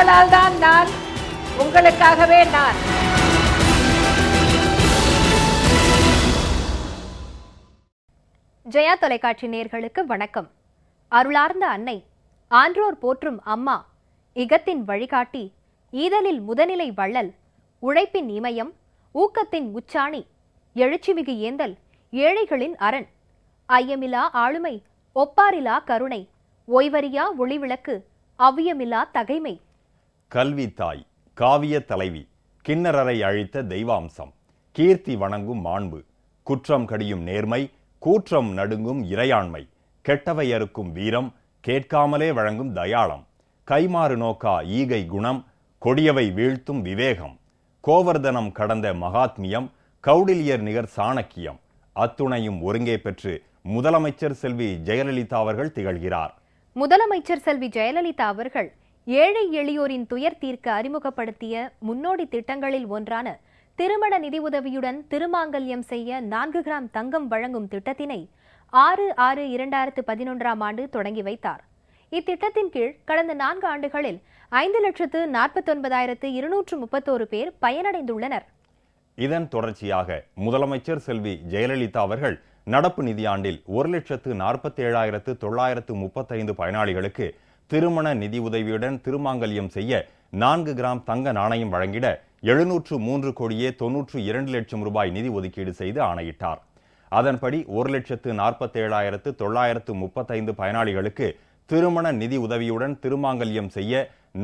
உங்களால் தான் நான், உங்களுக்காகவே நான். ஜெயா தொலைக்காட்சி நேயர்களுக்கு வணக்கம். அருளார்ந்த அன்னை, ஆன்றோர் போற்றும் அம்மா, இகத்தின் வழிகாட்டி, ஈதலில் முதனிலை வள்ளல், உழைப்பின் இமயம், ஊக்கத்தின் உச்சாணி, எழுச்சிமிகு ஏந்தல், ஏழைகளின் அரண், ஐயமிலா ஆளுமை, ஒப்பாரிலா கருணை, ஓய்வறியா ஒளிவிளக்கு, அவ்வியமில்லா தகைமை, கல்வி தாய், காவிய தலைவி, கிண்ணறரை அழித்த தெய்வாம்சம், கீர்த்தி வணங்கும் மாண்பு, குற்றம் கடியும் நேர்மை, கூற்றம் நடுங்கும் இறையாண்மை, கெட்டவை அறுக்கும் வீரம், கேட்காமலே வழங்கும் தயாளம், கைமாறு நோக்கா ஈகை குணம், கொடியவை வீழ்த்தும் விவேகம், கோவர்தனம் கடந்த மகாத்மியம், கௌடில்யர் நிகர் சாணக்கியம், அத்துணையும் ஒருங்கே பெற்று முதலமைச்சர் செல்வி ஜெயலலிதா அவர்கள் திகழ்கிறார். முதலமைச்சர் செல்வி ஜெயலலிதா அவர்கள் ஏழை எளியோரின் துயர் தீர்க்க அறிமுகப்படுத்திய முன்னோடி திட்டங்களில் ஒன்றான திருமண நிதி உதவியுடன் திருமாங்கல்யம் செய்ய 4 கிராம் தங்கம் வழங்கும் திட்டத்தினை 6/6/2011 தொடங்கி வைத்தார். இத்திட்டத்தின் கீழ் கடந்த 4 ஆண்டுகளில் 5,49,231 பேர் பயனடைந்துள்ளனர். இதன் தொடர்ச்சியாக முதலமைச்சர் செல்வி ஜெயலலிதா அவர்கள் நடப்பு நிதியாண்டில் 1,47,935 பயனாளிகளுக்கு திருமண நிதி உதவியுடன் திருமாங்கல்யம் செய்ய 4 கிராம் தங்க நாணயம் வழங்கிட 703,92 லட்சம் ரூபாய் நிதி ஒதுக்கீடு செய்து ஆணையிட்டார். அதன்படி 1,47,935 பயனாளிகளுக்கு திருமண நிதி உதவியுடன் திருமாங்கல்யம் செய்ய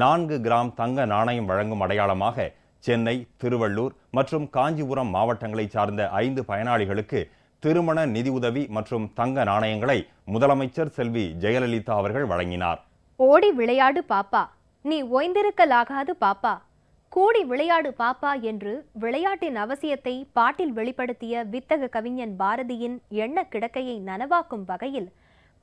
4 கிராம் தங்க நாணயம் வழங்கும் அடையாளமாக சென்னை, திருவள்ளூர் மற்றும் காஞ்சிபுரம் மாவட்டங்களை சார்ந்த 5 பயனாளிகளுக்கு திருமண நிதி உதவி மற்றும் தங்க நாணயங்களை முதலமைச்சர் செல்வி ஜெயலலிதா அவர்கள் வழங்கினார். ஓடி விளையாடு பாப்பா, நீ ஓய்ந்திருக்கலாகாது பாப்பா, கூடி விளையாடு பாப்பா என்று விளையாட்டின் அவசியத்தை பாட்டில் வெளிப்படுத்திய வித்தக கவிஞன் பாரதியின் எண்ண கிடக்கையை நனவாக்கும் வகையில்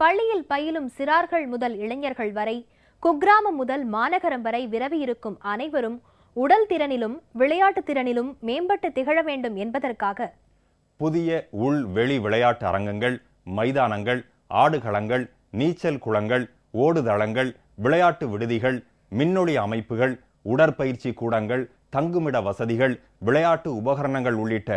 பள்ளியில் பயிலும் சிறார்கள் முதல் இளைஞர்கள் வரை, குக்கிராமம் முதல் மாநகரம் வரை விரவியிருக்கும் அனைவரும் உடல் திறனிலும் விளையாட்டு திறனிலும் மேம்பட்டு திகழ வேண்டும் என்பதற்காக புதிய உள் வெளி விளையாட்டு அரங்கங்கள், மைதானங்கள், ஆடுகளங்கள், நீச்சல் குளங்கள், ஓடுதளங்கள், விளையாட்டு விடுதிகள், மின்னொளி அமைப்புகள், உடற்பயிற்சி கூடங்கள், தங்குமிட வசதிகள், விளையாட்டு உபகரணங்கள் உள்ளிட்ட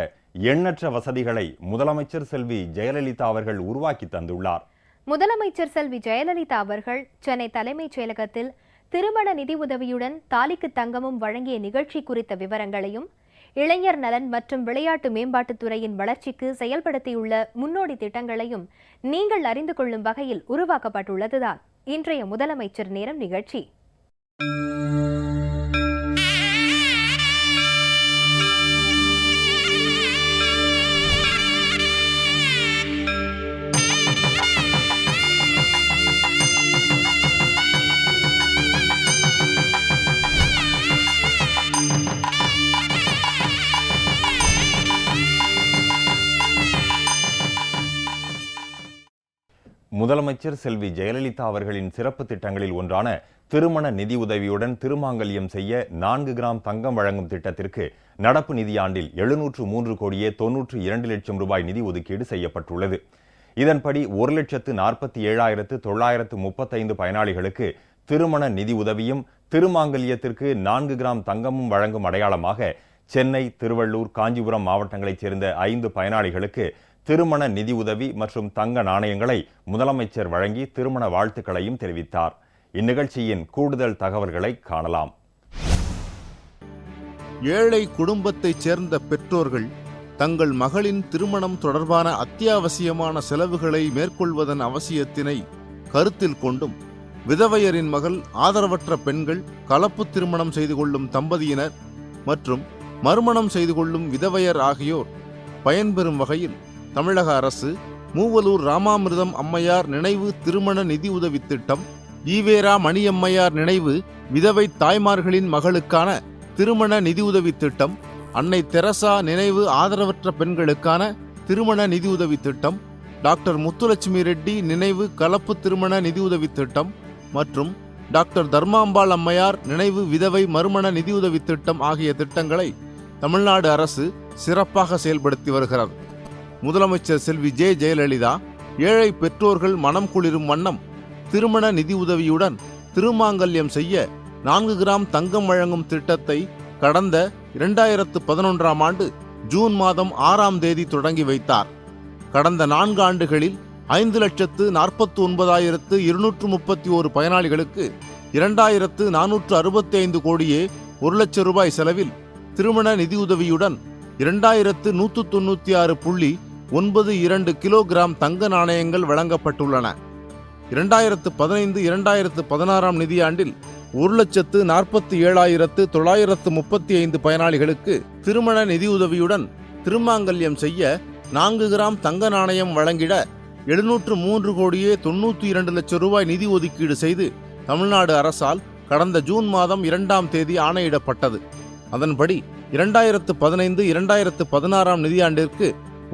எண்ணற்ற வசதிகளை முதலமைச்சர் செல்வி ஜெயலலிதா அவர்கள் உருவாக்கி தந்துள்ளார். முதலமைச்சர் செல்வி ஜெயலலிதா அவர்கள் சென்னை தலைமைச் செயலகத்தில் திருமண நிதி உதவியுடன் தாலிக்கு தங்கமும் வழங்கிய நிகழ்ச்சி குறித்த விவரங்களையும், இளைஞர் நலன் மற்றும் விளையாட்டு மேம்பாட்டுத்துறையின் வளர்ச்சிக்கு செயல்படுத்தியுள்ள முன்னோடி திட்டங்களையும் நீங்கள் அறிந்து கொள்ளும் வகையில் உருவாக்கப்பட்டுள்ளதுதான் இன்றைய முதலமைச்சர் நேரம் நிகழ்ச்சி. முதலமைச்சர் செல்வி ஜெயலலிதா அவர்களின் சிறப்பு திட்டங்களில் ஒன்றான திருமண நிதி உதவியுடன் திருமாங்கல்யம் செய்ய 4 கிராம் தங்கம் வழங்கும் திட்டத்திற்கு நடப்பு நிதியாண்டில் 703,92 லட்சம் ரூபாய் நிதி ஒதுக்கீடு செய்யப்பட்டுள்ளது. இதன்படி 1,47,935 பயனாளிகளுக்கு திருமண நிதி உதவியும் திருமாங்கல்யத்திற்கு 4 கிராம் தங்கமும் வழங்கும் அடையாளமாக சென்னை, திருவள்ளூர், காஞ்சிபுரம் மாவட்டங்களைச் சேர்ந்த 5 பயனாளிகளுக்கு திருமண நிதி உதவி மற்றும் தங்க நாணயங்களை முதலமைச்சர் வழங்கி திருமண வாழ்த்துக்களையும் தெரிவித்தார். இந்நிகழ்ச்சியின் கூடுதல் தகவல்களை காணலாம். ஏழை குடும்பத்தைச் சேர்ந்த பெற்றோர்கள் தங்கள் மகளின் திருமணம் தொடர்பான அத்தியாவசியமான செலவுகளை மேற்கொள்வதன் அவசியத்தினை கருத்தில் கொண்டும், விதவையரின் மகள், ஆதரவற்ற பெண்கள், கலப்பு திருமணம் செய்து கொள்ளும் தம்பதியினர் மற்றும் மறுமணம் செய்து கொள்ளும் விதவையர் ஆகியோர் பயன்பெறும் வகையில் தமிழக அரசு மூவலூர் ராமாமிர்தம் அம்மையார் நினைவு திருமண நிதி உதவி திட்டம், ஈவேரா மணியம்மையார் நினைவு விதவை தாய்மார்களின் மகளுக்கான திருமண நிதியுதவி திட்டம், அன்னை தெரசா நினைவு ஆதரவற்ற பெண்களுக்கான திருமண நிதியுதவி திட்டம், டாக்டர் முத்துலட்சுமி ரெட்டி நினைவு கலப்பு திருமண நிதியுதவி திட்டம் மற்றும் டாக்டர் தர்மாம்பாள் அம்மையார் நினைவு விதவை மறுமண நிதியுதவி திட்டம் ஆகிய திட்டங்களை தமிழ்நாடு அரசு சிறப்பாக செயல்படுத்தி வருகிறது. முதலமைச்சர் செல்வி ஜெயலலிதா ஏழை பெற்றோர்கள் மனம் குளிரும் வண்ணம் திருமண நிதி உதவியுடன் திருமாங்கல்யம் செய்ய 4 கிராம் தங்கம் வழங்கும் திட்டத்தை கடந்த 2011ஆம் ஆண்டு ஜூன் மாதம் 6ஆம் தேதி தொடங்கி வைத்தார். கடந்த 4 ஆண்டுகளில் 5,49,231 பயனாளிகளுக்கு 2,465 கோடியே 1 லட்சம் ரூபாய் செலவில் திருமண நிதியுதவியுடன் 2,196.92 கிலோகிராம் தங்க நாணயங்கள் வழங்கப்பட்டுள்ளன. 2015-2016 நிதியாண்டில் 1,47,935 பயனாளிகளுக்கு திருமண நிதியுதவியுடன் திருமாங்கல்யம் செய்ய 4 கிராம் தங்க நாணயம் வழங்கிட 703 கோடியே 92 லட்சம் ரூபாய் நிதி ஒதுக்கீடு செய்து தமிழ்நாடு அரசால் கடந்த ஜூன் மாதம் 2ஆம் தேதி ஆணையிடப்பட்டது. அதன்படி 2015-2016 நிதியாண்டிற்கு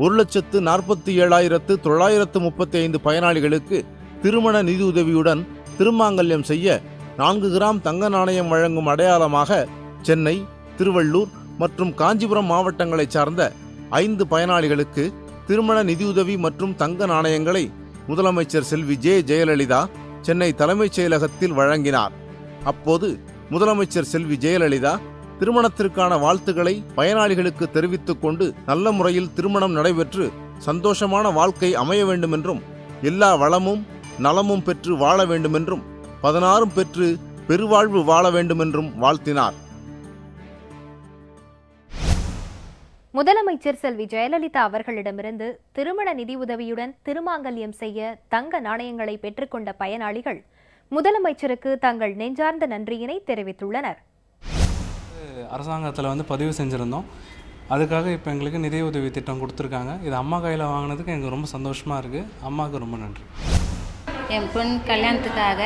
1,47,935 பயனாளிகளுக்கு திருமண நிதியுதவியுடன் திருமாங்கல்யம் செய்ய 4 கிராம் தங்க நாணயம் வழங்கும் அடையாளமாக சென்னை, திருவள்ளூர் மற்றும் காஞ்சிபுரம் மாவட்டங்களைச் சார்ந்த 5 பயனாளிகளுக்கு திருமண நிதியுதவி மற்றும் தங்க நாணயங்களை முதலமைச்சர் செல்வி ஜெயலலிதா சென்னை தலைமைச் செயலகத்தில் வழங்கினார். அப்போது முதலமைச்சர் செல்வி ஜெயலலிதா திருமணத்திற்கான வாழ்த்துக்களை பயனாளிகளுக்கு தெரிவித்துக் கொண்டு நல்ல முறையில் திருமணம் நடைபெற்று சந்தோஷமான வாழ்க்கை அமைய வேண்டுமென்றும், எல்லா வளமும் நலமும் பெற்று வாழ வேண்டுமென்றும், 16 பெற்று பெருவாழ்வு வாழ வேண்டுமென்றும் வாழ்த்தினார். முதலமைச்சர் செல்வி ஜெயலலிதா அவர்களிடமிருந்து திருமண நிதி உதவியுடன் திருமாங்கல்யம் செய்ய தங்க நாணயங்களை பெற்றுக்கொண்ட பயனாளிகள் முதலமைச்சருக்கு தங்கள் நெஞ்சார்ந்த நன்றியினை தெரிவித்துள்ளனர். அரசாங்கத்தில் பதிவு செஞ்சுருந்தோம். அதுக்காக இப்போ எங்களுக்கு நிதியுதவி திட்டம் கொடுத்துருக்காங்க. இது அம்மா கையில் வாங்கினதுக்கு எங்களுக்கு ரொம்ப சந்தோஷமாக இருக்குது. அம்மாவுக்கு ரொம்ப நன்றி. என் பொண்ணு கல்யாணத்துக்காக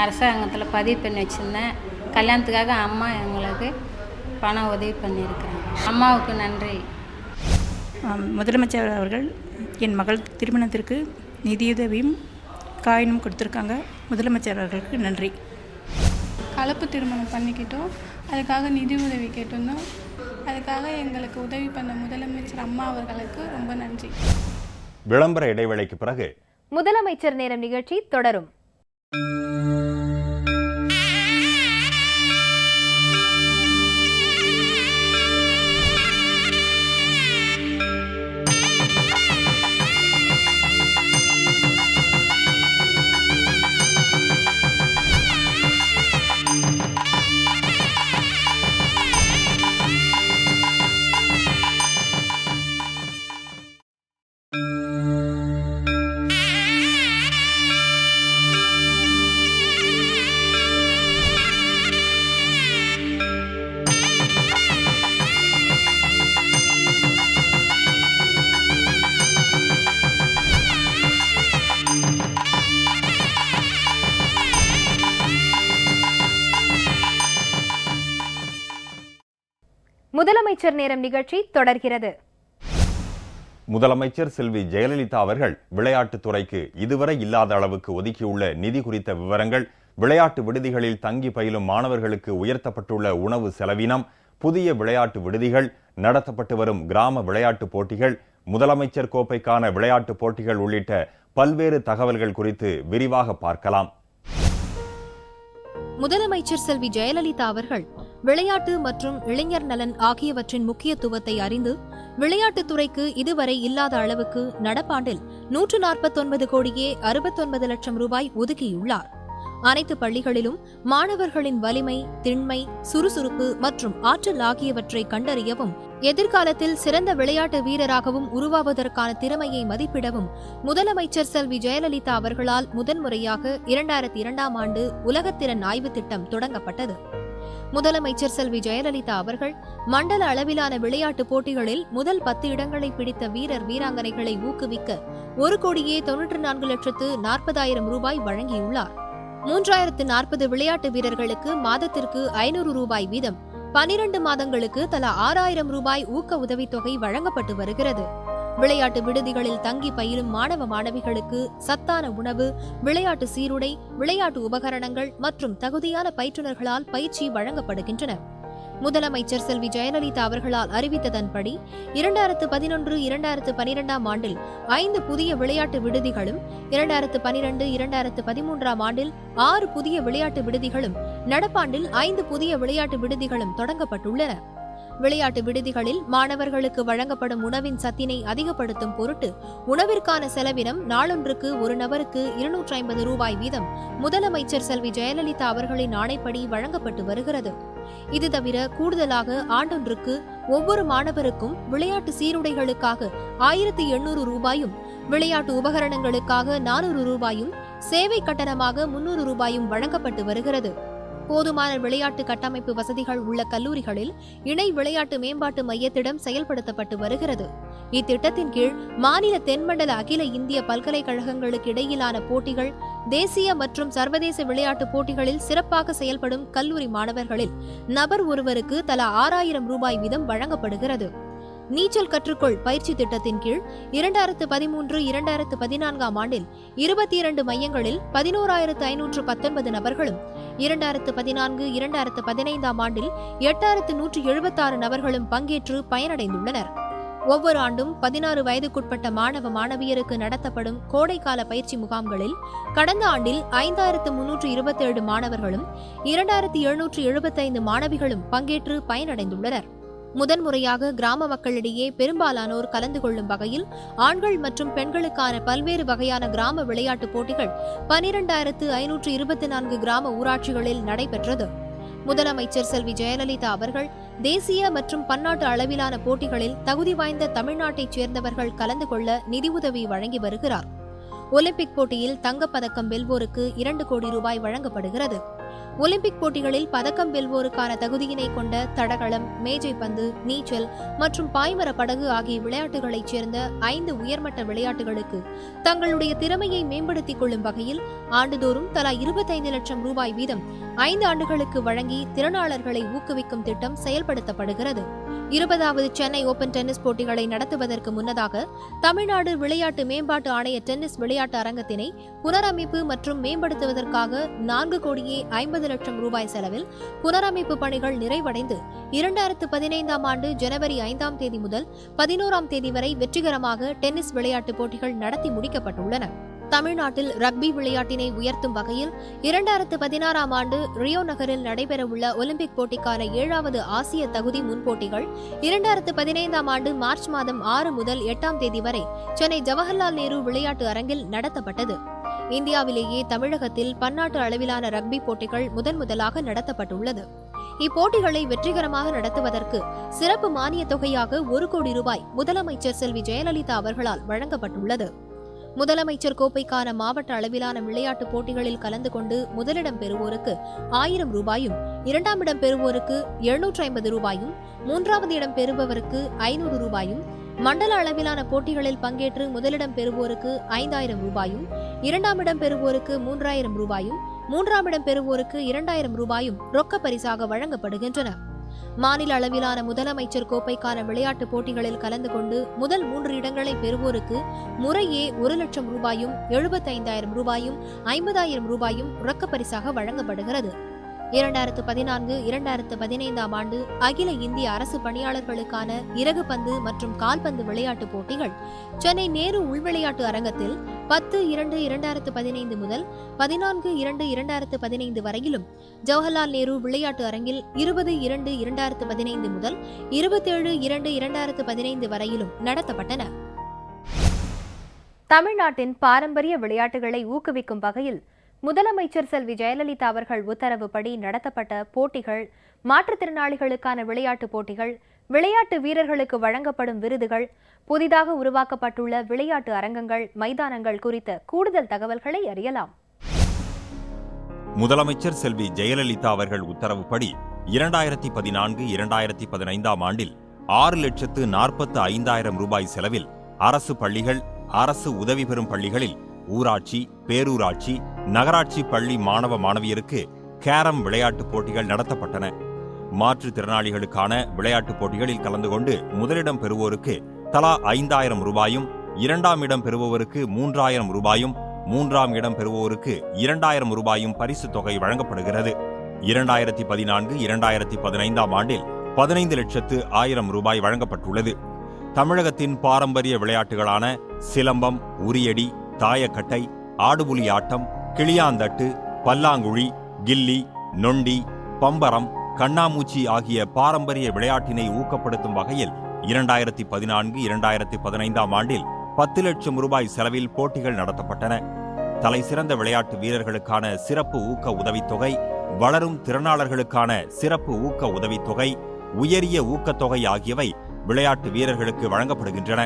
அரசாங்கத்தில் பதிவு பண்ணி வச்சுருந்தேன். கல்யாணத்துக்காக அம்மா எங்களுக்கு பணம் உதவி பண்ணியிருக்கிறாங்க. அம்மாவுக்கு நன்றி. முதலமைச்சர் அவர்கள் என் மகள் திருமணத்திற்கு நிதியுதவியும் காயினும் கொடுத்துருக்காங்க. முதலமைச்சர் அவர்களுக்கு நன்றி. கலப்பு திருமணம் பண்ணிக்கிட்டோம். அதுக்காக நிதி உதவி கேட்டிருந்தோம். அதுக்காக எங்களுக்கு உதவி பண்ண முதலமைச்சர் அம்மா அவர்களுக்கு ரொம்ப நன்றி. விளம்பர இடைவேளைக்கு பிறகு முதலமைச்சர் நேரம் நிகழ்ச்சி தொடரும். முதலமைச்சர் நேரம் நிகழ்ச்சி தொடர்கிறது. முதலமைச்சர் செல்வி ஜெயலலிதா அவர்கள் விளையாட்டுத் துறைக்கு இதுவரை இல்லாத அளவுக்கு ஒதுக்கியுள்ள நிதி குறித்த விவரங்கள், விளையாட்டு விடுதிகளில் தங்கி பயிலும் மாணவர்களுக்கு உயர்த்தப்பட்டுள்ள உணவு செலவினம், புதிய விளையாட்டு விடுதிகள், நடத்தப்பட்டு வரும் கிராம விளையாட்டு போட்டிகள், முதலமைச்சர் கோப்பைக்கான விளையாட்டு போட்டிகள் உள்ளிட்ட பல்வேறு தகவல்கள் குறித்து விரிவாக பார்க்கலாம். முதலமைச்சர் செல்வி ஜெயலலிதா அவர்கள் விளையாட்டு மற்றும் இளைஞர் நலன் ஆகியவற்றின் முக்கியத்துவத்தை அறிந்து விளையாட்டுத்துறைக்கு இதுவரை இல்லாத அளவுக்கு நடப்பாண்டில் 149 கோடியே 69 லட்சம் ரூபாய் ஒதுக்கியுள்ளார். அனைத்து பள்ளிகளிலும் மாணவர்களின் வலிமை, திண்மை, சுறுசுறுப்பு மற்றும் ஆற்றல் ஆகியவற்றை கண்டறியவும், எதிர்காலத்தில் சிறந்த விளையாட்டு வீரராகவும் உருவாவதற்கான திறமையை மதிப்பிடவும் முதலமைச்சர் செல்வி ஜெயலலிதா அவர்களால் முதன்முறையாக 2002ஆம் ஆண்டு உலகத்திறன் ஆய்வு திட்டம் தொடங்கப்பட்டது. முதலமைச்சர் செல்வி ஜெயலலிதா அவர்கள் மண்டல அளவிலான விளையாட்டு போட்டிகளில் முதல் 10 இடங்களை பிடித்த வீரர் வீராங்கனைகளை ஊக்குவிக்க 1,94,40,000 ரூபாய் வழங்கியுள்ளார். 3,040 விளையாட்டு வீரர்களுக்கு மாதத்திற்கு 500 ரூபாய் வீதம் 12 மாதங்களுக்கு தலா 6,000 ரூபாய் ஊக்க உதவித்தொகை வழங்கப்பட்டு வருகிறது. விளையாட்டு விடுதிகளில் தங்கி பயிலும் மாணவ மாணவிகளுக்கு சத்தான உணவு, விளையாட்டு சீருடை, விளையாட்டு உபகரணங்கள் மற்றும் தகுதியான பயிற்றுநர்களால் பயிற்சி வழங்கப்படுகின்றன. முதலமைச்சர் செல்வி ஜெயலலிதா அவர்களால் அறிவித்ததன்படி 2011-2012ஆம் ஆண்டில் 5 புதிய விளையாட்டு விடுதிகளும், 2012-2013ஆம் ஆண்டில் 6 புதிய விளையாட்டு விடுதிகளும், நடப்பாண்டில் 5 புதிய விளையாட்டு விடுதிகளும் தொடங்கப்பட்டுள்ளன. விளையாட்டு விடுதிகளில் மாணவர்களுக்கு வழங்கப்படும் உணவின் சத்தினை அதிகப்படுத்தும் பொருட்டு உணவிற்கான செலவினம் நாளொன்றுக்கு ஒரு நபருக்கு 250 ரூபாய் வீதம் முதலமைச்சர் செல்வி ஜெயலலிதா அவர்களின் ஆணைப்படி வழங்கப்பட்டு வருகிறது. இது தவிர கூடுதலாக ஆண்டொன்றுக்கு ஒவ்வொரு மாணவருக்கும் விளையாட்டு சீருடைகளுக்காக 1800 ரூபாயும், விளையாட்டு உபகரணங்களுக்காக 400 ரூபாயும், சேவை கட்டணமாக 300 ரூபாயும் வழங்கப்பட்டு வருகிறது. போதுமான விளையாட்டு கட்டமைப்பு வசதிகள் உள்ள கல்லூரிகளில் இணை விளையாட்டு மேம்பாட்டு மையத்திடம் செயல்படுத்தப்பட்டு வருகிறது. இத்திட்டத்தின் கீழ் மாநில தென்மண்டல அகில இந்திய பல்கலைக்கழகங்களுக்கு இடையிலான போட்டிகள், தேசிய மற்றும் சர்வதேச விளையாட்டு போட்டிகளில் சிறப்பாக செயல்படும் கல்லூரி மாணவர்களில் நபர் ஒருவருக்கு தலா 6000 ரூபாய் வீதம் வழங்கப்படுகிறது. நீச்சல் கற்றுக்கொள் பயிற்சி திட்டத்தின் கீழ் 2013-2014 ஆண்டில் 22 மையங்களில் 11,519 நபர்களும், 2014-2015 ஆண்டில் 8,176 நபர்களும் பங்கேற்று பயனடைந்துள்ளனர். ஒவ்வொரு ஆண்டும் 16 வயதுக்குட்பட்ட மாணவ மாணவியருக்கு நடத்தப்படும் கோடைக்கால பயிற்சி முகாம்களில் கடந்த ஆண்டில் 5,327 மாணவர்களும் 2,775 மாணவிகளும் பங்கேற்று பயனடைந்துள்ளனர். முதன்முறையாக கிராம மக்களிடையே பெரும்பாலானோர் கலந்து கொள்ளும் வகையில் ஆண்கள் மற்றும் பெண்களுக்கான பல்வேறு வகையான கிராம விளையாட்டுப் போட்டிகள் 12,524 கிராம ஊராட்சிகளில் நடைபெற்றது. முதலமைச்சர் செல்வி ஜெயலலிதா அவர்கள் தேசிய மற்றும் பன்னாட்டு அளவிலான போட்டிகளில் தகுதி வாய்ந்த தமிழ்நாட்டைச் சேர்ந்தவர்கள் கலந்து கொள்ள நிதியுதவி வழங்கி வருகிறார். ஒலிம்பிக் போட்டியில் தங்கப்பதக்கம் வெல்வோருக்கு 2 கோடி ரூபாய் வழங்கப்படுகிறது. ஒலிம்பிக் போட்டிகளில் பதக்கம் வெல்வோருக்கான தகுதியினை கொண்ட தடகளம், மேஜைப்பந்து, நீச்சல் மற்றும் பாய்மர படகு ஆகிய விளையாட்டுகளைச் சேர்ந்த 5 உயர்மட்ட விளையாட்டுகளுக்கு தங்களுடைய திறமையை மேம்படுத்திக் கொள்ளும் வகையில் ஆண்டுதோறும் தலா 25 லட்சம் ரூபாய் வீதம் 5 ஆண்டுகளுக்கு வழங்கி திறனாளர்களை ஊக்குவிக்கும் திட்டம் செயல்படுத்தப்படுகிறது. 20வது சென்னை ஓபன் டென்னிஸ் போட்டிகளை நடத்துவதற்கு முன்னதாக தமிழ்நாடு விளையாட்டு மேம்பாட்டு ஆணைய டென்னிஸ் விளையாட்டு அரங்கத்தினை புனரமைப்பு மற்றும் மேம்படுத்துவதற்காக 4 கோடியே 50 லட்சம் ரூபாய் செலவில் புனரமைப்பு பணிகள் நிறைவடைந்து 2015 ஆண்டு ஜனவரி 5ஆம் தேதி முதல் 11ஆம் தேதி வரை வெற்றிகரமாக டென்னிஸ் விளையாட்டுப் போட்டிகள் நடத்தி முடிக்கப்பட்டுள்ளன. தமிழ்நாட்டில் ரக்பி விளையாட்டினை உயர்த்தும் வகையில் 2016ஆம் ஆண்டு ரியோ நகரில் நடைபெறவுள்ள ஒலிம்பிக் போட்டிக்கான 7வது ஆசிய தகுதி முன்போட்டிகள் 2015ஆம் ஆண்டு மார்ச் மாதம் 6 முதல் 8ஆம் தேதி வரை சென்னை ஜவஹர்லால் நேரு விளையாட்டு அரங்கில் நடத்தப்பட்டது. இந்தியாவிலேயே தமிழகத்தில் பன்னாட்டு அளவிலான ரக்பி போட்டிகள் முதன்முதலாக நடத்தப்பட்டுள்ளது. இப்போட்டிகளை வெற்றிகரமாக நடத்துவதற்கு சிறப்பு மானிய தொகையாக 1 கோடி ரூபாய் முதலமைச்சர் செல்வி ஜெயலலிதா அவர்களால் வழங்கப்பட்டுள்ளது. முதலமைச்சர் கோப்பைக்கான மாவட்ட அளவிலான விளையாட்டுப் போட்டிகளில் கலந்து கொண்டு முதலிடம் பெறுவோருக்கு 1000 ரூபாயும், 2ஆம் இடம் பெறுவோருக்கு 750 ரூபாயும், 3வது இடம் பெறுபவருக்கு 500 ரூபாயும், மண்டல அளவிலான போட்டிகளில் பங்கேற்று முதலிடம் பெறுவோருக்கு 5000 ரூபாயும், 2ஆம் இடம் பெறுவோருக்கு 3000 ரூபாயும், 3ஆம் இடம் பெறுவோருக்கு 2000 ரூபாயும் ரொக்க பரிசாக வழங்கப்படுகின்றன. மாநில அளவிலான முதலமைச்சர் கோப்பைக்கான விளையாட்டுப் போட்டிகளில் கலந்து கொண்டு முதல் 3 இடங்களை பெறுவோருக்கு முறையே 1 லட்சம் ரூபாயும், 75,000 ரூபாயும், 50,000 ரூபாயும் ரொக்க பரிசாக வழங்கப்படுகிறது. 2014-2015 ஆண்டு அகில இந்திய அரசு பணியாளர்களுக்கான இறகுப்பந்து மற்றும் கால்பந்து விளையாட்டுப் போட்டிகள் சென்னை நேரு உள்விளையாட்டு அரங்கத்தில் 10/2/2015 முதல் 14/2/2015 வரையிலும், ஜவஹர்லால் நேரு விளையாட்டு அரங்கில் 20/2/2015 முதல் 27/2/2015 வரையிலும் நடத்தப்பட்டன. தமிழ்நாட்டின் பாரம்பரிய விளையாட்டுகளை ஊக்குவிக்கும் வகையில் முதலமைச்சர் செல்வி ஜெயலலிதா அவர்கள் உத்தரவுப்படி நடத்தப்பட்ட போட்டிகள், மாற்றுத்திறனாளிகளுக்கான விளையாட்டுப் போட்டிகள், விளையாட்டு வீரர்களுக்கு வழங்கப்படும் விருதுகள், புதிதாக உருவாக்கப்பட்டுள்ள விளையாட்டு அரங்கங்கள், மைதானங்கள் குறித்த கூடுதல் தகவல்களை அறியலாம். முதலமைச்சர் செல்வி ஜெயலலிதா அவர்கள் உத்தரவுப்படி 2014-2015 ஆண்டில் 6,45,000 ரூபாய் செலவில் அரசு பள்ளிகள், அரசு உதவி பெறும் பள்ளிகளில் ஊராட்சி, பேரூராட்சி, நகராட்சி பள்ளி மாணவ மாணவியருக்கு கேரம் விளையாட்டுப் போட்டிகள் நடத்தப்பட்டன. மாற்றுத்திறனாளிகளுக்கான விளையாட்டுப் போட்டிகளில் கலந்து கொண்டு முதலிடம் பெறுவோருக்கு தலா 5,000 ரூபாயும், 2ஆம் இடம் பெறுபவருக்கு 3,000 ரூபாயும், 3ஆம் இடம் பெறுவோருக்கு 2,000 ரூபாயும் பரிசு தொகை வழங்கப்படுகிறது. 2014-2015 ஆண்டில் 15,00,000 ரூபாய் வழங்கப்பட்டுள்ளது. தமிழகத்தின் பாரம்பரிய விளையாட்டுகளான சிலம்பம், உரியடி, தாயக்கட்டை, ஆடுபுலி ஆட்டம், கிளியாந்தட்டு, பல்லாங்குழி, கில்லி, நொண்டி, பம்பரம், கண்ணாமூச்சி ஆகிய பாரம்பரிய விளையாட்டினை ஊக்கப்படுத்தும் வகையில் 2014-2015 ஆண்டில் 10 லட்சம் ரூபாய் செலவில் போட்டிகள் நடத்தப்பட்டன. தலைசிறந்த விளையாட்டு வீரர்களுக்கான சிறப்பு ஊக்க உதவித்தொகை, வளரும் திறனாளர்களுக்கான சிறப்பு ஊக்க உதவித்தொகை, உயரிய ஊக்கத்தொகை ஆகியவை விளையாட்டு வீரர்களுக்கு வழங்கப்படுகின்றன.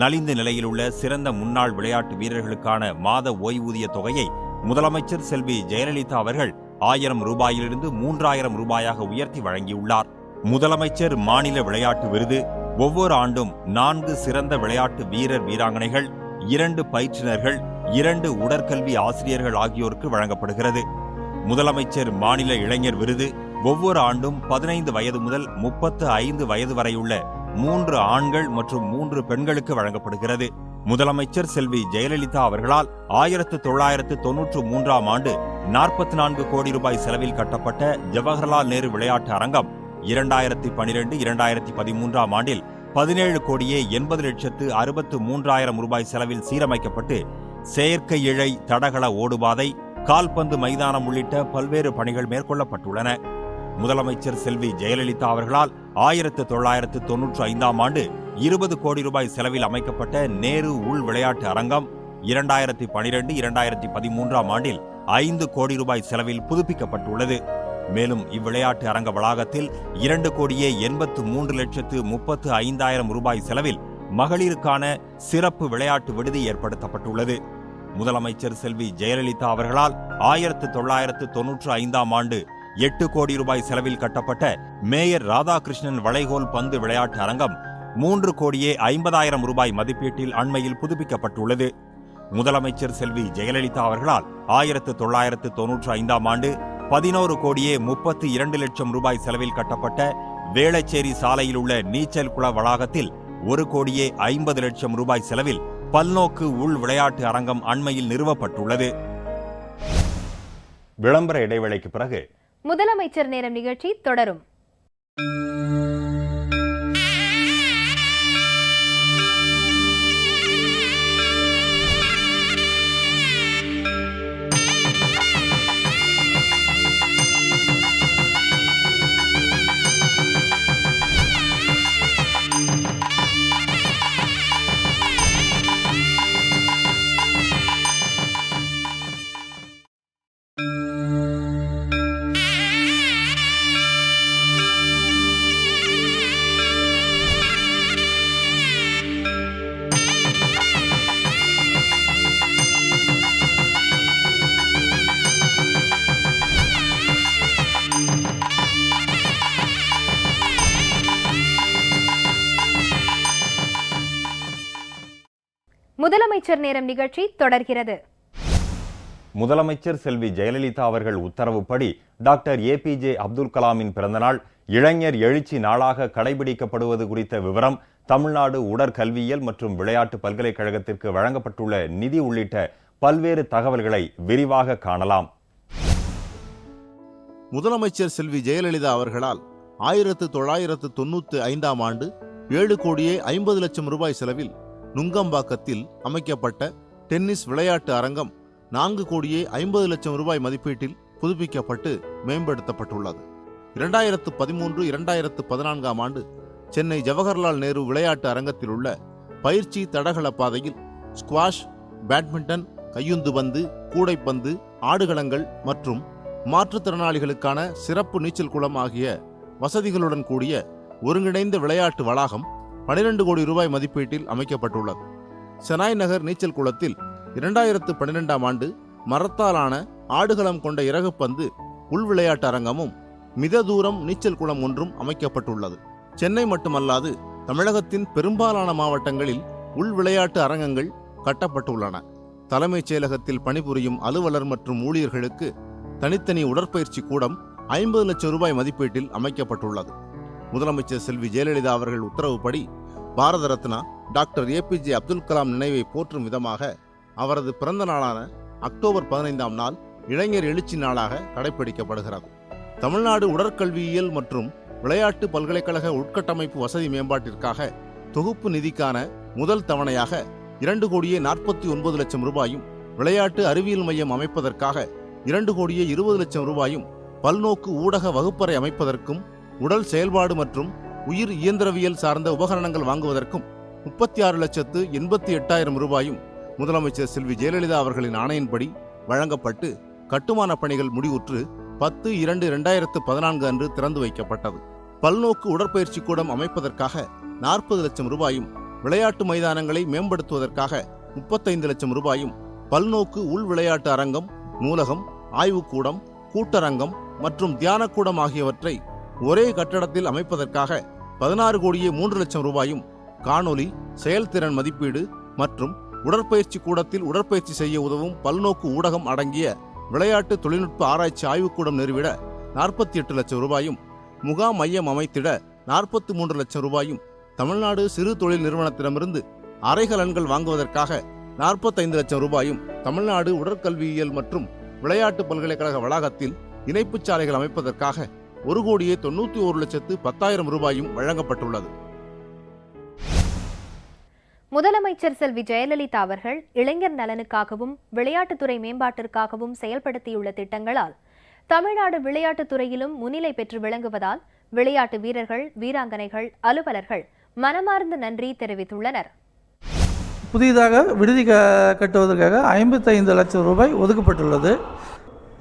நலிந்த நிலையில் உள்ள சிறந்த முன்னாள் விளையாட்டு வீரர்களுக்கான மாத ஓய்வூதிய தொகையை முதலமைச்சர் செல்வி ஜெயலலிதா அவர்கள் 1000 ரூபாயிலிருந்து 3000 ரூபாயாக உயர்த்தி வழங்கியுள்ளார். முதலமைச்சர் மாநில விளையாட்டு விருது ஒவ்வொரு ஆண்டும் 4 சிறந்த விளையாட்டு வீரர் வீராங்கனைகள், 2 பயிற்றுநர்கள், 2 உடற்கல்வி ஆசிரியர்கள் ஆகியோருக்கு வழங்கப்படுகிறது. முதலமைச்சர் மாநில இளைஞர் விருது ஒவ்வொரு ஆண்டும் 15 வயது முதல் 35 வயது வரையுள்ள 3 ஆண்கள் மற்றும் 3 பெண்களுக்கு வழங்கப்படுகிறது. முதலமைச்சர் செல்வி ஜெயலலிதா அவர்களால் 1993 ஆண்டு 44 கோடி ரூபாய் செலவில் கட்டப்பட்ட ஜவஹர்லால் நேரு விளையாட்டு அரங்கம் 2012-2013 ஆண்டில் 17 கோடியே 80,63,000 ரூபாய் செலவில் சீரமைக்கப்பட்டு செயற்கை இழை தடகள ஓடுபாதை, கால்பந்து மைதானம் உள்ளிட்ட பல்வேறு பணிகள் மேற்கொள்ளப்பட்டுள்ளன. முதலமைச்சர் செல்வி ஜெயலலிதா அவர்களால் 1995 ஆண்டு 20 கோடி ரூபாய் செலவில் அமைக்கப்பட்ட நேரு உள் விளையாட்டு அரங்கம் 2012-2013 ஆண்டில் 5 கோடி ரூபாய் செலவில் புதுப்பிக்கப்பட்டுள்ளது. மேலும் இவ்விளையாட்டு அரங்க வளாகத்தில் 2 கோடியே 83,35,000 ரூபாய் செலவில் மகளிருக்கான சிறப்பு விளையாட்டு விடுதி ஏற்படுத்தப்பட்டுள்ளது. முதலமைச்சர் செல்வி ஜெயலலிதா அவர்களால் 1995 ஆண்டு 8 கோடி ரூபாய் செலவில் கட்டப்பட்ட மேயர் ராதாகிருஷ்ணன் வளைகோல் பந்து விளையாட்டு அரங்கம் 3 கோடியே 50,000 ரூபாய் மதிப்பீட்டில் அண்மையில் புதுப்பிக்கப்பட்டுள்ளது. முதலமைச்சர் செல்வி ஜெயலலிதா அவர்களால் 1995 ஆண்டு 11 கோடியே 32 லட்சம் ரூபாய் செலவில் கட்டப்பட்ட வேளச்சேரி சாலையில் உள்ள நீச்சல் குள வளாகத்தில் 1 கோடியே 50 லட்சம் ரூபாய் செலவில் பல்நோக்கு உள் விளையாட்டு அரங்கம் அண்மையில் நிறுவப்பட்டுள்ளது. விளம்பர இடைவேளைக்கு பிறகு முதலமைச்சர் நேரம் நிகழ்ச்சி தொடரும். முதலமைச்சர் நேரம் நிகழ்ச்சி தொடர்கிறது. முதலமைச்சர் செல்வி ஜெயலலிதா அவர்கள் உத்தரவுப்படி டாக்டர் APJ அப்துல் கலாமின் பிறந்தநாள் இளைஞர் எழுச்சி நாளாக கடைபிடிக்கப்படுவது குறித்த விவரம் தமிழ்நாடு உடற்கல்வியியல் மற்றும் விளையாட்டு பல்கலைக்கழகத்திற்கு வழங்கப்பட்டுள்ள நிதி உள்ளிட்ட பல்வேறு தகவல்களை விரிவாக காணலாம். முதலமைச்சர் செல்வி ஜெயலலிதா அவர்களால் 1995 ஆண்டு 7 கோடியே 50 லட்சம் ரூபாய் செலவில் நுங்கம்பாக்கத்தில் அமைக்கப்பட்ட டென்னிஸ் விளையாட்டு அரங்கம் 4 கோடியே 50 லட்சம் ரூபாய் மதிப்பீட்டில் புதுப்பிக்கப்பட்டு மேம்படுத்தப்பட்டுள்ளது. 2013-2014 ஆண்டு சென்னை ஜவஹர்லால் நேரு விளையாட்டு அரங்கத்தில் உள்ள பயிற்சி தடகள பாதையில் ஸ்குவாஷ், பேட்மிண்டன், கையுந்து பந்து, கூடைப்பந்து, ஆடுகளங்கள் மற்றும் மாற்றுத்திறனாளிகளுக்கான சிறப்பு நீச்சல் குளம் ஆகிய வசதிகளுடன் கூடிய ஒருங்கிணைந்த விளையாட்டு வளாகம் 12 கோடி ரூபாய் மதிப்பீட்டில் அமைக்கப்பட்டுள்ளது. செனாய் நகர் நீச்சல் குளத்தில் 2012 ஆண்டு மரத்தாலான ஆடுகளம் கொண்ட இறகுப்பந்து உள் விளையாட்டு அரங்கமும் மித தூரம் நீச்சல் குளம் ஒன்றும் அமைக்கப்பட்டுள்ளது. சென்னை மட்டுமல்லாது தமிழகத்தின் பெரும்பாலான மாவட்டங்களில் உள் விளையாட்டு அரங்கங்கள் கட்டப்பட்டுள்ளன. தலைமைச் செயலகத்தில் பணிபுரியும் அலுவலர் மற்றும் ஊழியர்களுக்கு தனித்தனி உடற்பயிற்சி கூடம் 50 லட்சம் ரூபாய் மதிப்பீட்டில் அமைக்கப்பட்டுள்ளது. முதலமைச்சர் செல்வி ஜெயலலிதா அவர்கள் உத்தரவுப்படி பாரத ரத்னா டாக்டர் APJ அப்துல் கலாம் நினைவை போற்றும் விதமாக அவரது பிறந்த நாளான அக்டோபர் 15 நாள் இளைஞர் எழுச்சி நாளாக கடைபிடிக்கப்படுகிறது. தமிழ்நாடு உடற்கல்வியியல் மற்றும் விளையாட்டு பல்கலைக்கழக உட்கட்டமைப்பு வசதி மேம்பாட்டிற்காக தொகுப்பு நிதிக்கான முதல் தவணையாக 2 கோடியே 49 லட்சம் ரூபாயும், விளையாட்டு அறிவியல் மையம் அமைப்பதற்காக 2 கோடியே 20 லட்சம் ரூபாயும் பல்நோக்கு ஊடக வகுப்பறை அமைப்பதற்கும் உடல் செயல்பாடு மற்றும் உயிர் இயந்திரவியல் சார்ந்த உபகரணங்கள் வாங்குவதற்கும் 36,88,000 ரூபாயும் முதலமைச்சர் செல்வி ஜெயலலிதா அவர்களின் ஆணையின்படி வழங்கப்பட்டு கட்டுமான பணிகள் முடிவுற்று 10/2/2014 அன்று திறந்து வைக்கப்பட்டது. பல்நோக்கு உடற்பயிற்சி கூடம் அமைப்பதற்காக 40 லட்சம் ரூபாயும், விளையாட்டு மைதானங்களை மேம்படுத்துவதற்காக 35 லட்சம் ரூபாயும், பல்நோக்கு உள் விளையாட்டு அரங்கம், நூலகம், ஆய்வுக்கூடம், கூட்டரங்கம் மற்றும் தியானக்கூடம் ஆகியவற்றை ஒரே கட்டடத்தில் அமைப்பதற்காக 16,03,00,000 ரூபாயும், காணொலி, செயல்திறன் மதிப்பீடு மற்றும் உடற்பயிற்சி கூடத்தில் உடற்பயிற்சி செய்ய உதவும் பல்நோக்கு ஊடகம் அடங்கிய விளையாட்டு தொழில்நுட்ப ஆராய்ச்சி ஆய்வுக்கூடம் நிறுவிட 48 லட்சம் ரூபாயும், முகாம் மையம் அமைத்திட 43 லட்சம் ரூபாயும், தமிழ்நாடு சிறு தொழில் நிறுவனத்திடமிருந்து அரைகலன்கள் வாங்குவதற்காக 45 லட்சம் ரூபாயும், தமிழ்நாடு உடற்கல்வியியல் மற்றும் விளையாட்டு பல்கலைக்கழக வளாகத்தில் இணைப்புச் சாலைகள் அமைப்பதற்காக 1,91,10,000 ரூபாயும் வழங்கப்பட்டுள்ளது. முதலமைச்சர் செல்வி ஜெயலலிதா அவர்கள் இளைஞர் நலனுக்காகவும் விளையாட்டுத்துறை மேம்பாட்டிற்காகவும் செயல்படுத்தியுள்ள திட்டங்களால் தமிழ்நாடு விளையாட்டுத் துறையிலும் முன்னிலை பெற்று விளங்குவதால் விளையாட்டு வீரர்கள், வீராங்கனைகள், அலுவலர்கள் மனமார்ந்த நன்றி தெரிவித்துள்ளனர். புதிதாக விடுதி கட்டுவதற்காக 55 லட்சம் ரூபாய் ஒதுக்கப்பட்டுள்ளது.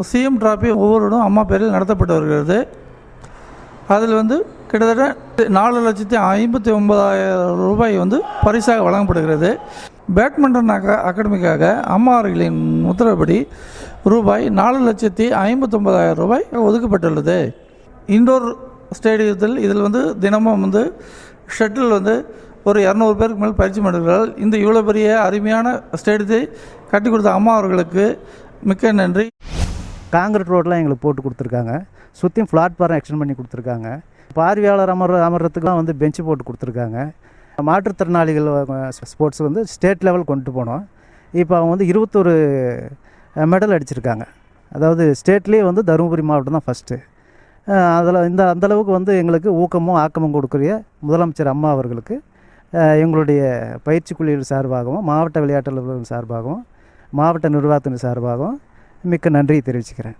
சிஎம் டிராபி ஒவ்வொருவரும் அம்மா பேரில் நடத்தப்பட்டு வருகிறது. அதில் கிட்டத்தட்ட 4,59,000 ரூபாய் பரிசாக வழங்கப்படுகிறது. பேட்மிண்டன் அகாடமிக்காக அம்மா அவர்களின் உத்தரவுப்படி ரூபாய் 4,59,000 ரூபாய் ஒதுக்கப்பட்டுள்ளது. இண்டோர் ஸ்டேடியத்தில் இதில் தினமும் ஷட்டில் ஒரு 200 பேருக்கு மேல் பயிற்சி பண்ணுகிறார்கள். இந்த இவ்வளோ பெரிய அருமையான ஸ்டேடியத்தை கட்டி கொடுத்த அம்மா அவர்களுக்கு மிக்க நன்றி. காங்கிரீட் ரோடெலாம் எங்களுக்கு போட்டு கொடுத்துருக்காங்க. சுற்றியும் பிளாட்ஃபார்ம் எக்ஸ்டெண்ட் பண்ணி கொடுத்துருக்காங்க. பார்வையாளர் அமர்றதுக்குலாம் பெஞ்சு போட்டு கொடுத்துருக்காங்க. மாற்றுத்திறனாளிகள் ஸ்போர்ட்ஸ் ஸ்டேட் லெவல் கொண்டு போனோம். இப்போ அவங்க 21 மெடல் அடிச்சிருக்காங்க. அதாவது ஸ்டேட்லேயே தருமபுரி மாவட்டம் தான் ஃபஸ்ட்டு. அதில் அந்தளவுக்கு எங்களுக்கு ஊக்கமும் ஆக்கமும் கொடுக்குற முதலமைச்சர் அம்மா அவர்களுக்கு எங்களுடைய பயிற்சி குழுவின் சார்பாகவும், மாவட்ட விளையாட்டு அலுவலர்கள் சார்பாகவும், மாவட்ட நிர்வாகத்தின் சார்பாகவும் மிக்க நன்றி தெரிவிச்சுக்கிறேன்.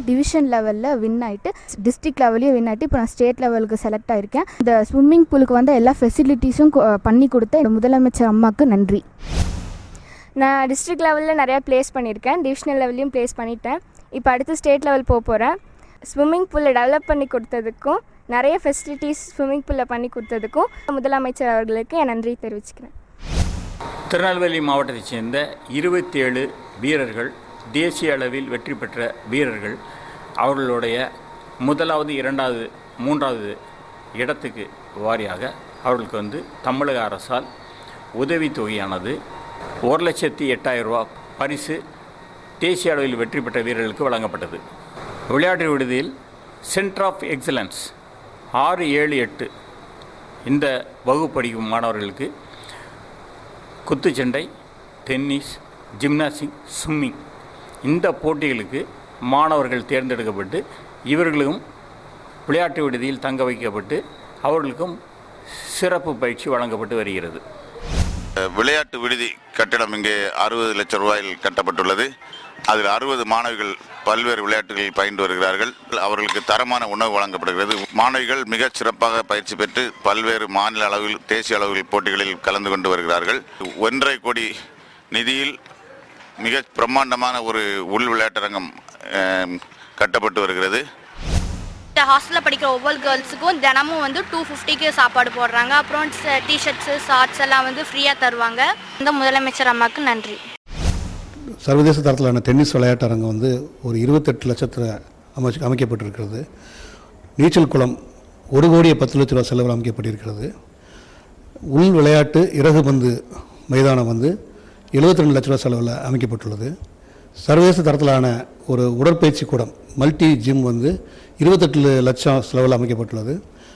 டிவிஷன் லெவலில் வின் ஆகிட்டு, டிஸ்ட்ரிக்ட் லெவலையும் வின் ஆகிட்டு, இப்போ நான் ஸ்டேட் லெவலுக்கு செலக்ட் ஆகியிருக்கேன். இந்த ஸ்விம்மிங் பூலுக்கு எல்லா ஃபெசிலிட்டிஸும் பண்ணி கொடுத்த முதலமைச்சர் அம்மாவுக்கு நன்றி. நான் டிஸ்ட்ரிக்ட் லெவலில் நிறையா ப்ளேஸ் பண்ணியிருக்கேன், டிவிஷனல் லெவல்லையும் ப்ளேஸ் பண்ணிட்டேன். இப்போ அடுத்து ஸ்டேட் லெவல் போக போகிறேன். ஸ்விம்மிங் பூலை டெவலப் பண்ணி கொடுத்ததுக்கும், நிறைய ஃபெசிலிட்டிஸ் ஸ்விம்மிங் பூலில் பண்ணி கொடுத்ததுக்கும் முதலமைச்சர் அவர்களுக்கு என் நன்றி தெரிவிச்சுக்கிறேன். திருநெல்வேலி மாவட்டத்தைச் சேர்ந்த 27 வீரர்கள், தேசிய அளவில் வெற்றி பெற்ற வீரர்கள், அவர்களுடைய முதலாவது, 2வது, 3வது இடத்துக்கு வாரியாக அவர்களுக்கு தமிழக அரசால் உதவித்தொகையானது 1,08,000 ரூபா பரிசு தேசிய அளவில் வெற்றி பெற்ற வீரர்களுக்கு வழங்கப்பட்டது. விளையாட்டு விடுதியில் சென்டர் ஆஃப் எக்ஸலன்ஸ் 6, 7, 8 இந்த வகுப்பு படிக்கும் மாணவர்களுக்கு குத்துச்சண்டை, டென்னிஸ், ஜிம்னாஸ்டிக், ஸ்விம்மிங் இந்த போட்டிகளுக்கு மாணவர்கள் தேர்ந்தெடுக்கப்பட்டு இவர்களும் விளையாட்டு விடுதியில் தங்க வைக்கப்பட்டு அவர்களுக்கும் சிறப்பு பயிற்சி வழங்கப்பட்டு வருகிறது. விளையாட்டு விடுதி கட்டிடம் இங்கே 60 லட்சம் ரூபாயில் கட்டப்பட்டுள்ளது. அதில் 60 மாணவிகள் பல்வேறு விளையாட்டுகளில் பயின்று வருகிறார்கள். அவர்களுக்கு தரமான உணவு வழங்கப்படுகிறது. மாணவிகள் மிகச் சிறப்பாக பயிற்சி பெற்று பல்வேறு மாநில அளவில், தேசிய அளவில் போட்டிகளில் கலந்து கொண்டு வருகிறார்கள். 1.5 கோடி நிதியில் மிக பிரம்மாண்டமான ஒரு உள் விளையாட்டரங்கம் கட்டப்பட்டு வருகிறது. இந்த ஹாஸ்டலில் படிக்கிற ஒவ்வொரு கேர்ள்ஸுக்கும் தினமும் 250க்கு சாப்பாடு போடுறாங்க. அப்புறம் டிஷர்ட்ஸு, ஷார்ட்ஸ் எல்லாம் ஃப்ரீயாக தருவாங்க. இந்த முதலமைச்சர் அம்மாவுக்கு நன்றி. சர்வதேச தரத்திலான டென்னிஸ் விளையாட்டரங்கம் ஒரு 28 லட்சத்தில் அமைக்கப்பட்டிருக்கிறது. நீச்சல் குளம் 1,10 லட்ச ரூபா செலவில் அமைக்கப்பட்டிருக்கிறது. உள் விளையாட்டு இறகு பந்து மைதானம் 72 லட்ச ரூபா செலவில் அமைக்கப்பட்டுள்ளது. சர்வதேச தரத்திலான ஒரு உடற்பயிற்சி கூடம் மல்டி ஜிம் 28 லட்சம் செலவில் அமைக்கப்பட்டுள்ளது.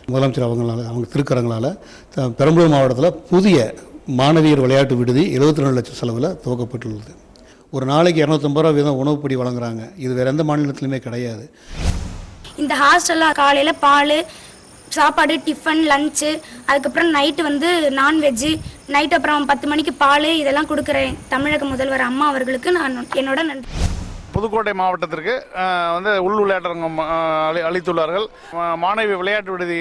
முதலமைச்சர் அவங்க திருக்கரங்களால் பெரம்பலூர் மாவட்டத்தில் புதிய மாணவியர் விளையாட்டு விடுதி 72 லட்சம் செலவில் துவக்கப்பட்டுள்ளது. ஒரு நாளைக்கு 250 ரூபா வீதம் உணவுப்படி வழங்குறாங்க. இது வேறு எந்த மாநிலத்திலுமே கிடையாது. இந்த ஹாஸ்டலில் காலையில் பால், சாப்பாடு, டிஃபன், லஞ்சு, அதுக்கப்புறம் நைட்டு நான்வெஜ்ஜு, நைட்டு அப்புறம் 10 மணிக்கு பால், இதெல்லாம் கொடுக்குறேன் தமிழக முதல்வர் அம்மா அவர்களுக்கு நான் என்னோட நன்றி. புதுக்கோட்டை மாவட்டத்திற்கு வந்து உள் விளையாட்டரங்கம் அளித்துள்ளார்கள். மாணவி விளையாட்டு விடுதி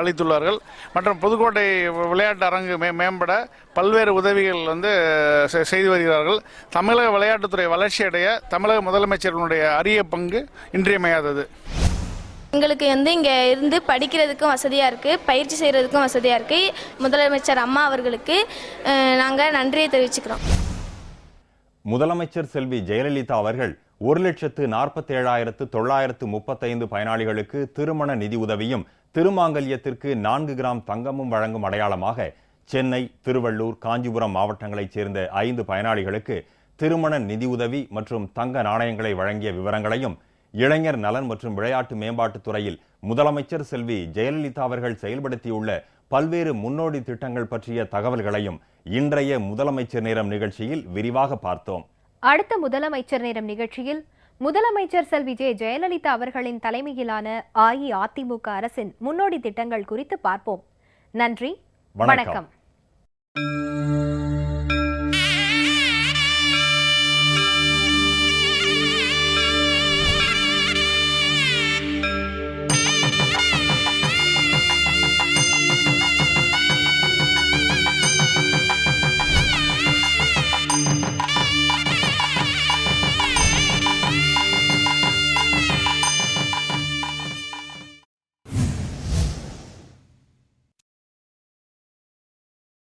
அளித்துள்ளார்கள். மற்றும் புதுக்கோட்டை விளையாட்டு அரங்கு மேம்பட பல்வேறு உதவிகள் வந்து செய்து வருகிறார்கள். தமிழக விளையாட்டுத்துறை வளர்ச்சியடைய தமிழக முதலமைச்சர்களுடைய அரிய பங்கு இன்றியமையாதது. எங்களுக்கு வந்து இங்கே இருந்து படிக்கிறதுக்கும் வசதியாக இருக்குது, பயிற்சி செய்கிறதுக்கும் வசதியாக இருக்குது. முதலமைச்சர் அம்மா அவர்களுக்கு நாங்கள் நன்றியை தெரிவிச்சுக்கிறோம். முதலமைச்சர் செல்வி ஜெயலலிதா அவர்கள் 1,47,935 பயனாளிகளுக்கு திருமண நிதி உதவியும் திருமாங்கல்யத்திற்கு 4 கிராம் தங்கமும் வழங்கும் அடையாளமாக சென்னை, திருவள்ளூர், காஞ்சிபுரம் மாவட்டங்களைச் சேர்ந்த 5 பயனாளிகளுக்கு திருமண நிதியுதவி மற்றும் தங்க நாணயங்களை வழங்கிய விவரங்களையும் இளைஞர் நலன் மற்றும் விளையாட்டு மேம்பாட்டுத் துறையில் முதலமைச்சர் செல்வி ஜெயலலிதா அவர்கள் செயல்படுத்தியுள்ள பல்வேறு முன்னோடி திட்டங்கள் பற்றிய தகவல்களையும் இன்றைய முதலமைச்சர் நேரம் நிகழ்ச்சியில் விரிவாக பார்த்தோம். அடுத்த முதலமைச்சர் நேரம் நிகழ்ச்சியில் முதலமைச்சர் செல்வி ஜெயலலிதா அவர்களின் தலைமையிலான அஇஅதிமுக அரசின் முன்னோடி திட்டங்கள் குறித்து பார்ப்போம். நன்றி, வணக்கம்.